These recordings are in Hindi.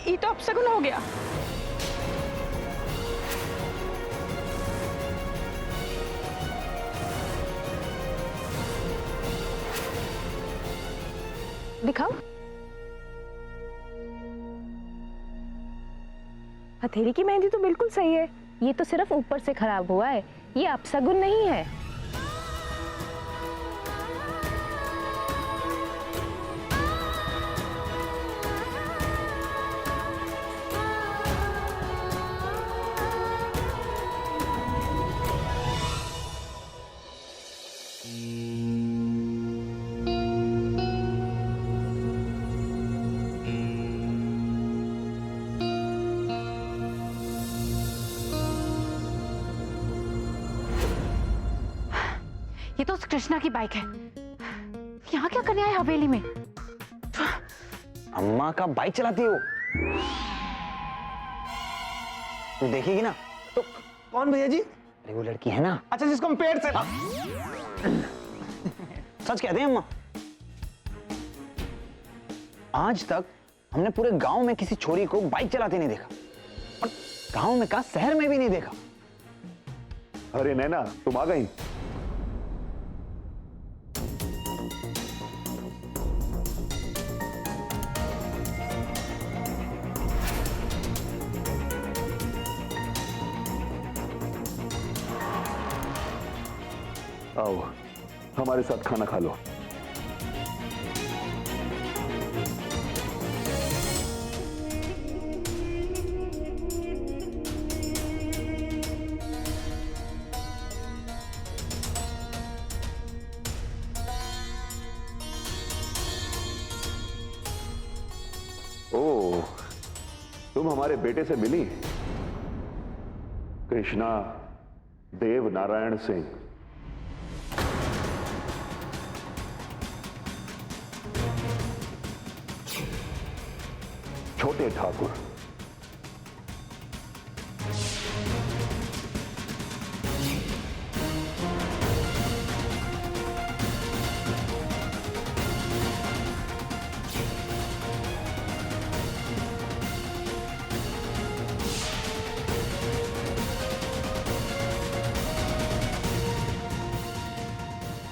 ये तो अपशगुन हो गया। दिखाओ। हथेली की मेहंदी तो बिल्कुल सही है, ये तो सिर्फ ऊपर से खराब हुआ है, ये अपशगुन नहीं है। ये तो उस कृष्णा की बाइक है। यहाँ क्या करने आए हवेली में? अम्मा का बाइक चलाती हो, तू देखेगी ना। तो कौन भैया जी? अरे वो लड़की है ना। अच्छा, जिसको हम पेड़ से सच कहते हैं अम्मा, आज तक हमने पूरे गांव में किसी छोरी को बाइक चलाते नहीं देखा, और गांव में कहा शहर में भी नहीं देखा। अरे नैना, तुम आ गई। आओ, हमारे साथ खाना खा लो। ओह, तुम हमारे बेटे से मिली? कृष्णा देव नारायण सिंह। छोटे ठाकुर।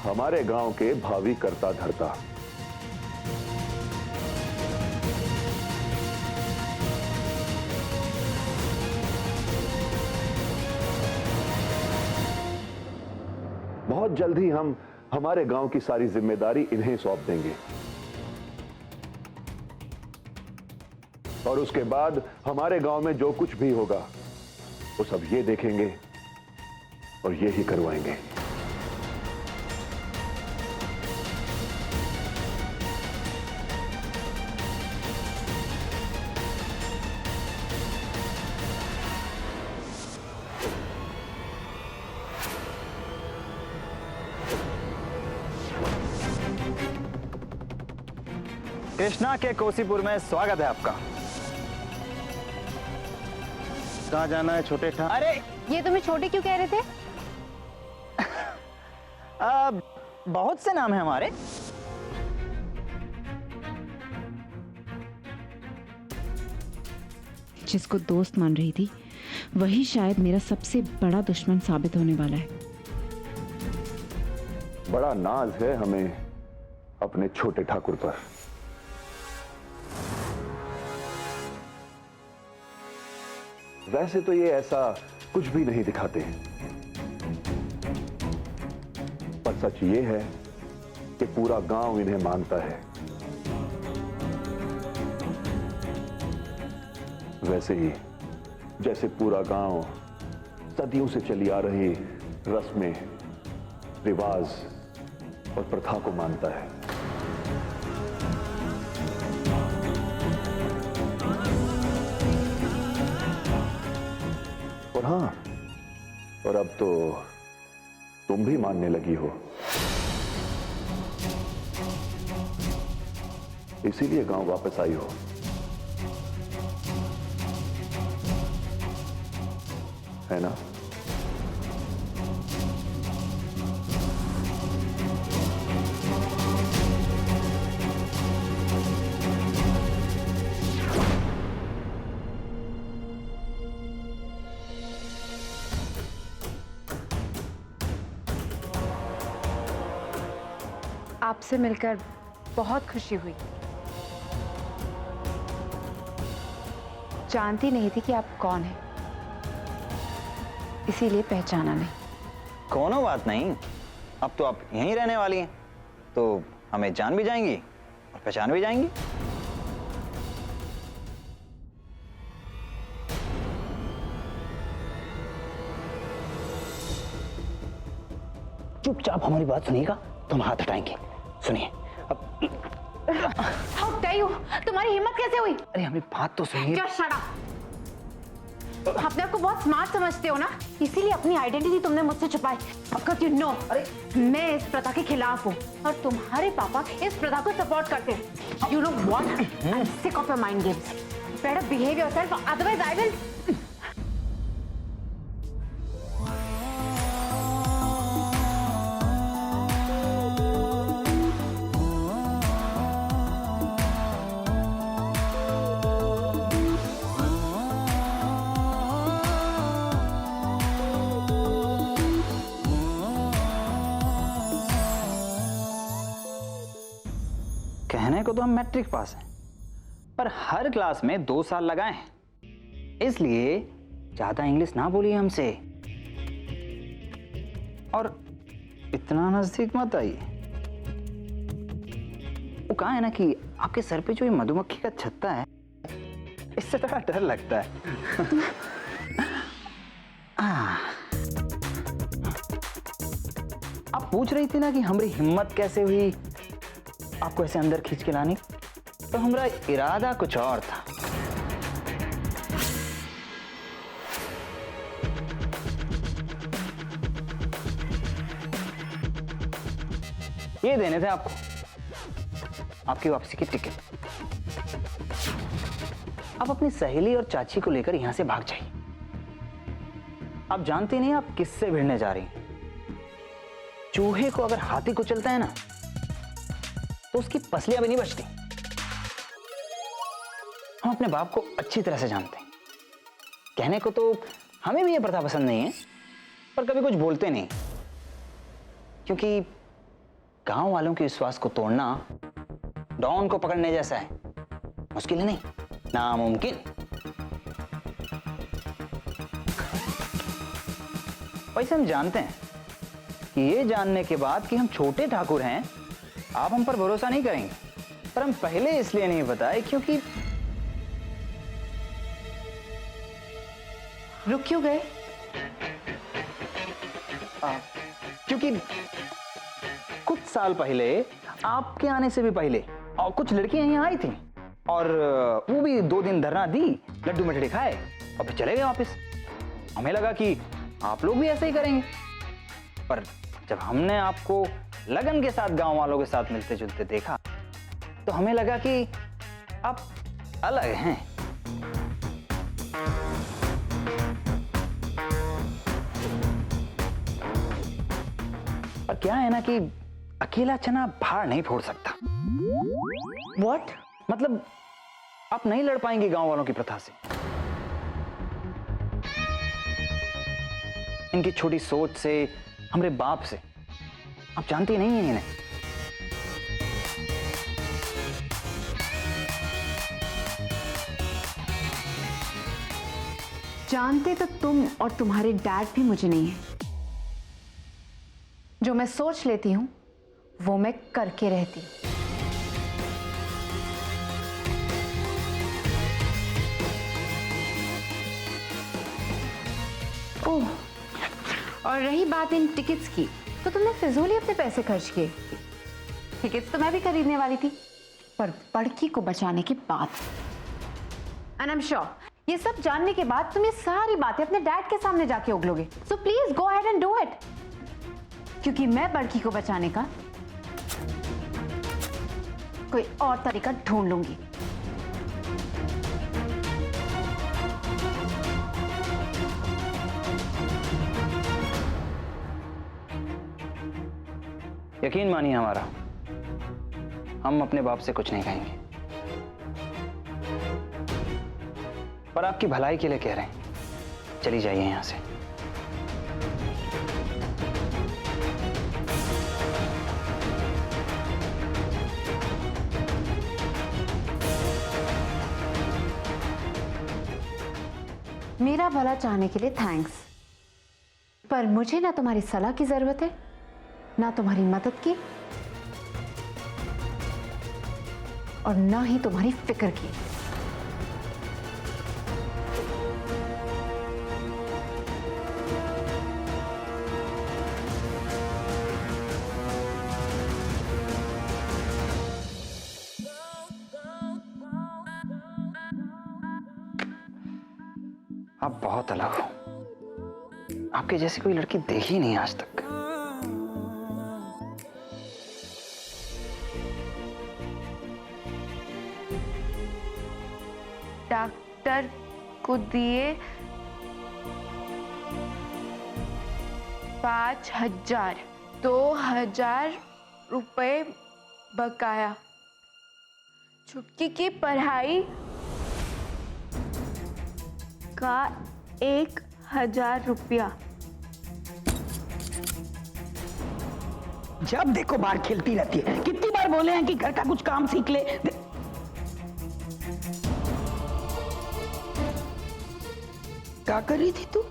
हमारे गांव के भावी कर्ता धर्ता। बहुत जल्द ही हम हमारे गांव की सारी जिम्मेदारी इन्हें सौंप देंगे, और उसके बाद हमारे गांव में जो कुछ भी होगा वो सब ये देखेंगे और ये ही करवाएंगे। कृष्णा के कोसीपुर में स्वागत है आपका। कहाँ जाना है छोटे ठा? अरे ये तुम्हें छोटे क्यों कह रहे थे? बहुत से नाम है हमारे। जिसको दोस्त मान रही थी वही शायद मेरा सबसे बड़ा दुश्मन साबित होने वाला है। बड़ा नाज है हमें अपने छोटे ठाकुर पर। वैसे तो ये ऐसा कुछ भी नहीं दिखाते हैं, पर सच ये है कि पूरा गांव इन्हें मानता है। वैसे ही जैसे पूरा गांव सदियों से चली आ रही रस्में, रिवाज और प्रथा को मानता है। और हाँ, और अब तो तुम भी मानने लगी हो, इसीलिए गांव वापस आई हो, है ना? आपसे मिलकर बहुत खुशी हुई। जानती नहीं थी कि आप कौन हैं, इसीलिए पहचाना नहीं। कोनो बात नहीं, अब तो आप यहीं रहने वाली हैं, तो हमें जान भी जाएंगी और पहचान भी जाएंगी। चुपचाप हमारी बात सुनिएगा तो हम हाथ हटाएंगे। सुनिए अब। How dare you? तुम्हारी हिम्मत कैसे हुई? अरे हमें बात तो सुनिए। Just shut up. अपने आप को बहुत स्मार्ट समझते हो ना, इसीलिए अपनी आइडेंटिटी तुमने मुझसे छुपाई। Because you know, मैं इस प्रथा के खिलाफ हूँ और तुम्हारे पापा इस प्रथा को सपोर्ट करते हैं। You know what? I'm sick of your mind games. Better behave yourself, otherwise I will. कहने को तो हम मैट्रिक पास हैं, पर हर क्लास में 2 साल लगाए हैं, इसलिए ज्यादा इंग्लिश ना बोलिए हमसे और इतना नजदीक मत आइए। वो कहा है ना कि आपके सर पे जो ये मधुमक्खी का छत्ता है, इससे थोड़ा डर लगता है। आप पूछ रही थी ना कि हमारी हिम्मत कैसे हुई आपको ऐसे अंदर खींच के लाने, तो हमारा इरादा कुछ और था। ये देने थे आपको आपकी वापसी की टिकट। आप अपनी सहेली और चाची को लेकर यहां से भाग जाइए। आप जानते नहीं आप किससे भिड़ने जा रही हैं। चूहे को अगर हाथी कुचलता है ना, तो उसकी पसलियां भी नहीं बचती। हम अपने बाप को अच्छी तरह से जानते हैं। कहने को तो हमें भी ये प्रथा पसंद नहीं है, पर कभी कुछ बोलते नहीं, क्योंकि गांव वालों के विश्वास को तोड़ना डॉन को पकड़ने जैसा है। मुश्किल है नहीं, नामुमकिन। वैसे हम जानते हैं कि ये जानने के बाद कि हम छोटे ठाकुर हैं, आप हम पर भरोसा नहीं करेंगे, पर हम पहले इसलिए नहीं बताए क्योंकि रुक क्यों गए? क्योंकि कुछ साल पहले आपके आने से भी पहले और कुछ लड़कियां यहाँ आई थी और वो भी 2 दिन धरना दी, लड्डू मिठाई खाए और फिर चले गए वापस। हमें लगा कि आप लोग भी ऐसे ही करेंगे, पर जब हमने आपको लगन के साथ गांव वालों के साथ मिलते जुलते देखा, तो हमें लगा कि आप अलग हैं। पर क्या है ना कि अकेला चना भार नहीं फोड़ सकता। What? मतलब आप नहीं लड़ पाएंगे गांव वालों की प्रथा से। इनकी छोटी सोच से, हमारे बाप से। आप जानती नहीं हैं इन्हें। जानते तो तुम और तुम्हारे डैड भी मुझे नहीं है। जो मैं सोच लेती हूं वो मैं करके रहती हूं। ओह, और रही बात इन टिकट्स की, तो तुमने फिजूली अपने पैसे खर्च किए। टिकट्स तो मैं भी खरीदने वाली थी, पर बड़की को बचाने के बाद। एंड आई एम श्योर ये सब जानने के बाद तुम ये सारी बातें अपने डैड के सामने जाके उगलोगे। So please go ahead and do it, क्योंकि मैं बड़की को बचाने का कोई और तरीका ढूंढ लूंगी। यकीन मानिए हमारा, हम अपने बाप से कुछ नहीं कहेंगे, पर आपकी भलाई के लिए कह रहे हैं। चली जाइए यहां से। मेरा भला चाहने के लिए थैंक्स, पर मुझे ना तुम्हारी सलाह की जरूरत है, ना तुम्हारी मदद की, और ना ही तुम्हारी फिक्र की। आप बहुत अलग हो, आपके जैसी कोई लड़की देखी नहीं आज तक। डॉक्टर को दिए 5,000, 2,000 रुपए बकाया, छुटकी की पढ़ाई का 1,000 रुपया। जब देखो बाहर खेलती रहती है। कितनी बार बोले हैं कि घर का कुछ काम सीख ले। क्या कर रही थी तू?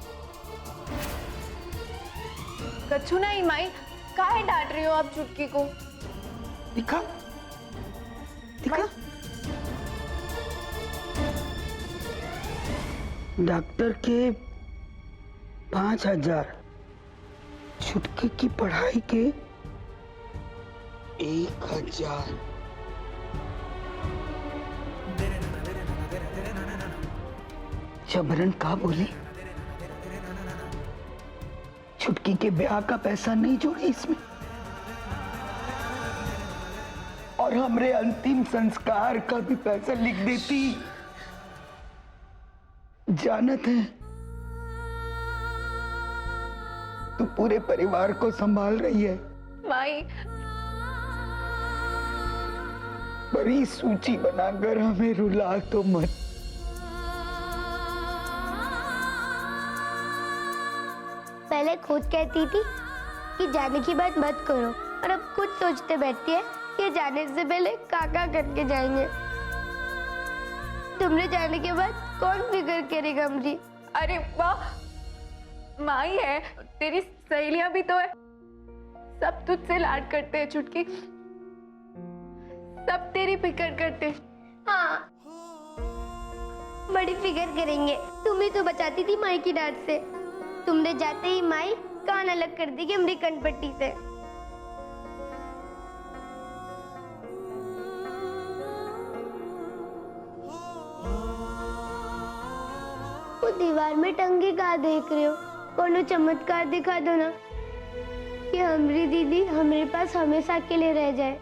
कछु नहीं माई, काहे डांट रही हो आप चुटकी को? दिखा दिखा। डॉक्टर के 5,000, छुटकी की पढ़ाई के 1,000। जबरन का बोली? छुटकी के ब्याह का पैसा नहीं जोड़ी इसमें, और हमरे अंतिम संस्कार का भी पैसा लिख देती। जानत है तू पूरे परिवार को संभाल रही है। माई, बड़ी सूची बनाकर हमें रुला तो मत। पहले खुद कहती थी कि जाने की बात मत करो, और अब खुद सोचते बैठती है कि जाने से पहले काका करके जाएंगे। तुमने जाने के बाद कौन फिक्र करेगा हमारी? अरे वाह, माई है, तेरी सहेलियां भी तो है, सब तुझसे लाड करते हैं चुटकी, सब तेरी फिक्र करते हैं। हाँ, बड़ी फिक्र करेंगे। तुम ही तो बचाती थी माई की डांट से। तुमने जाते ही माई कान अलग कर दी हमारी कनपट्टी से। वो दीवार में टंगी का देख रहे हो? कोनो चमत्कार दिखा दो ना कि हमारी दीदी हमारे पास हमेशा के लिए रह जाए।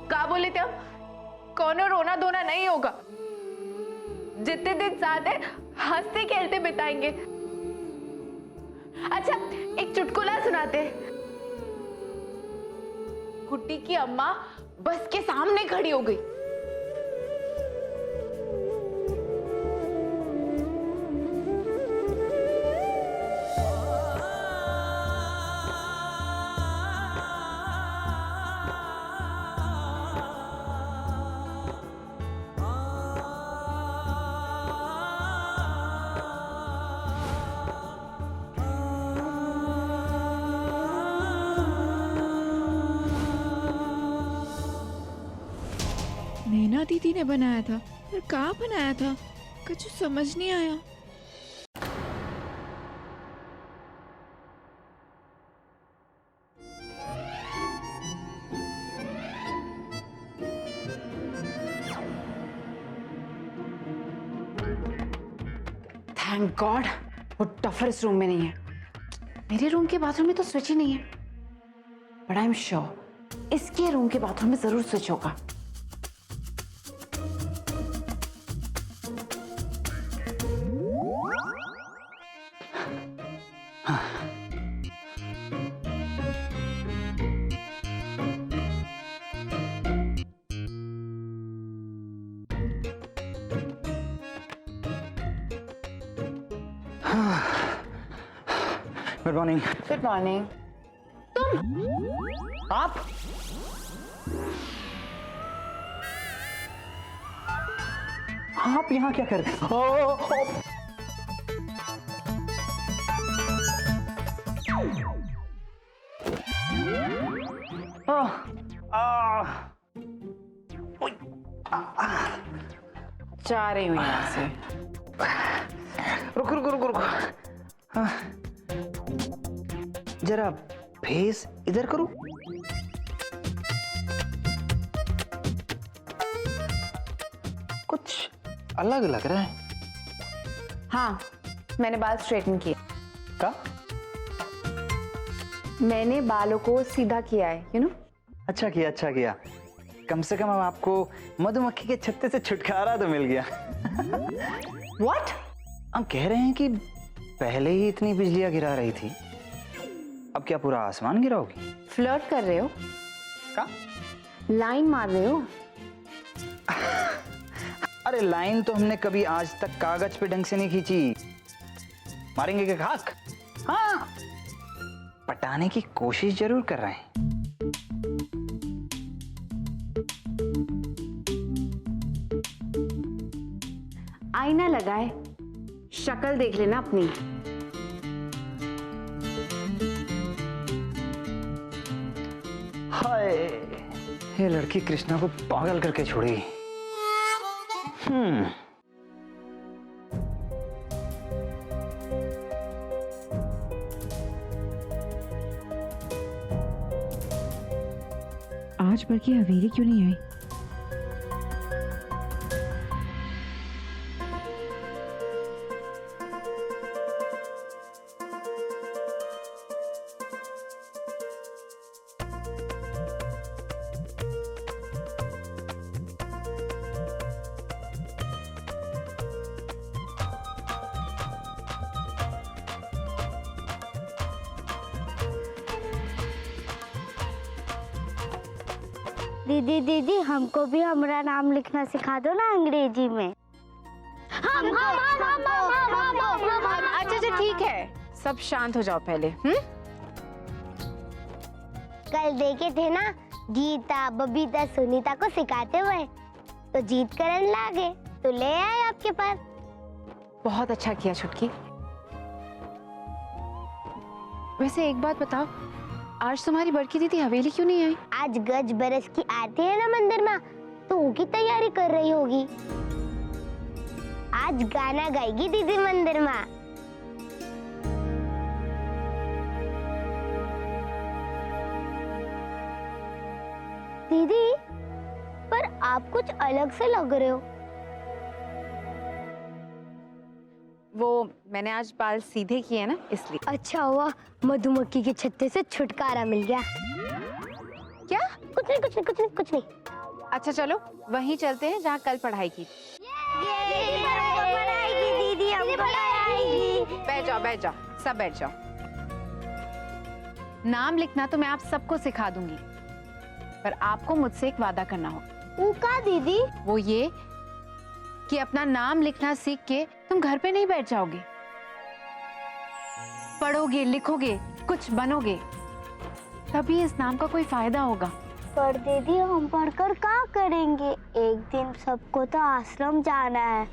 क्या बोले थे हम? कोनो रोना धोना नहीं होगा, जितने दिन साथ है हंसते खेलते बिताएंगे। अच्छा, एक चुटकुला सुनाते। गुड्डी की अम्मा बस के सामने खड़ी हो गई। नैना दीदी ने बनाया था, पर कहाँ बनाया था कुछ समझ नहीं आया। थैंक गॉड वो टफर इस रूम में नहीं है। मेरे रूम के बाथरूम में तो स्विच ही नहीं है, बट आई एम श्योर इसके रूम के बाथरूम में जरूर स्विच होगा। Good morning. Good morning. आप यहाँ क्या कर रहे हो? जा रही हूँ यहाँ से। रुको रुको रुको रुको। हाँ। जरा फेस इधर करो। कुछ अलग लग रहा है। हाँ, मैंने बाल स्ट्रेटन किए। का? मैंने बालों को सीधा किया है, यू नो। अच्छा किया, अच्छा किया। कम से कम अब आपको मधुमक्खी के छत्ते से छुटकारा तो मिल गया। व्हाट? हम कह रहे हैं कि पहले ही इतनी बिजलियां गिरा रही थी, अब क्या पूरा आसमान गिराओगी? फ्लर्ट कर रहे हो? का? लाइन मार रहे हो? अरे लाइन तो हमने कभी आज तक कागज पे ढंग से नहीं खींची। मारेंगे क्या खाक? हाँ, पटाने की कोशिश जरूर कर रहे हैं। आईना लगाए, शक्ल देख लेना अपनी। हाय, ये लड़की कृष्णा को पागल करके छोड़ी। आज बड़की हवेली क्यों नहीं आई? दीदी दीदी हमको भी हमारा नाम लिखना सिखा दो ना अंग्रेजी में। हम अच्छा ठीक है, सब शांत हो जाओ पहले। कल देखे थे ना गीता, बबीता, सुनीता को सिखाते हुए, तो जीत करन लागे तो ले आए आपके पास। बहुत अच्छा किया छुटकी। वैसे एक बात बताओ, आज तुम्हारी बड़की दीदी हवेली क्यों नहीं आई? आज गज बरस की आरती है ना मंदिर में, तो उसकी तैयारी कर रही होगी। आज गाना गाएगी दीदी मंदिर में। दीदी, पर आप कुछ अलग से लग रहे हो। वो मैंने आज बाल सीधे किए ना, इसलिए। अच्छा हुआ मधुमक्खी के छत्ते से छुटकारा मिल गया। क्या? कुछ नहीं कुछ नहीं कुछ नहीं कुछ नहीं। अच्छा चलो वहीं चलते हैं जहाँ कल पढ़ाई की। दीदी हम पढ़ाएगी। बैठ जाओ, सब बैठ जाओ। नाम लिखना तो मैं आप सबको सिखा दूंगी, पर आपको मुझसे एक वादा करना होगा। वो का दीदी? वो ये कि अपना नाम लिखना सीख के तुम घर पे नहीं बैठ जाओगे, पढ़ोगे, लिखोगे, कुछ बनोगे, तभी इस नाम का कोई फायदा होगा। पर दीदी हम पढ़कर क्या करेंगे? एक दिन सबको तो आश्रम जाना है।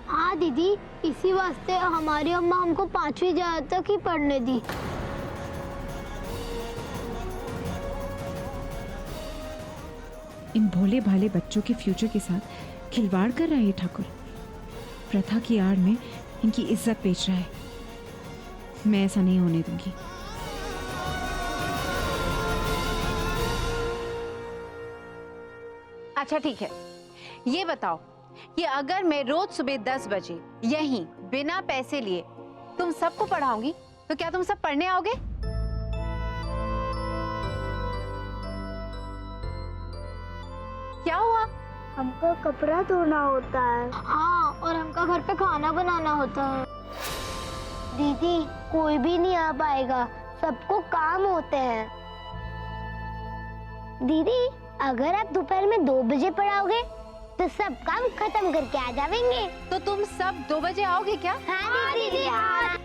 हाँ दीदी, इसी वास्ते हमारी अम्मा हमको 5वीं जमात तक ही पढ़ने दी। इन भोले भाले बच्चों के फ्यूचर के साथ खिलवाड़ कर रहा है ये ठाकुर। प्रथा की आड़ में इनकी इज्जत बेच रहा है। मैं ऐसा नहीं होने दूंगी। अच्छा ठीक है, ये बताओ कि अगर मैं रोज सुबह 10 बजे यहीं बिना पैसे लिए तुम सबको पढ़ाऊंगी, तो क्या तुम सब पढ़ने आओगे? क्या हुआ? हमको कपड़ा धोना होता है। हाँ, और हमको घर पे खाना बनाना होता है। दीदी कोई भी नहीं आ पाएगा, सबको काम होते हैं। दीदी अगर आप दोपहर में 2 बजे पढ़ाओगे तो सब काम खत्म करके आ जाएंगे। तो तुम सब 2 बजे आओगे क्या? हाँ दीदी हाँ।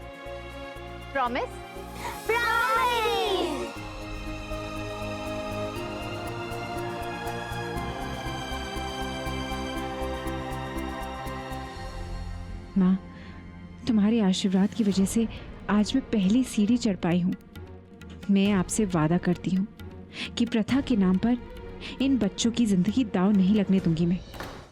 प्रॉमिस? प्रॉमिस। माँ, तुम्हारे आशीर्वाद की वजह से आज मैं पहली सीढ़ी चढ़ पाई हूँ। मैं आपसे वादा करती हूँ कि प्रथा के नाम पर इन बच्चों की जिंदगी दांव नहीं लगने दूंगी मैं।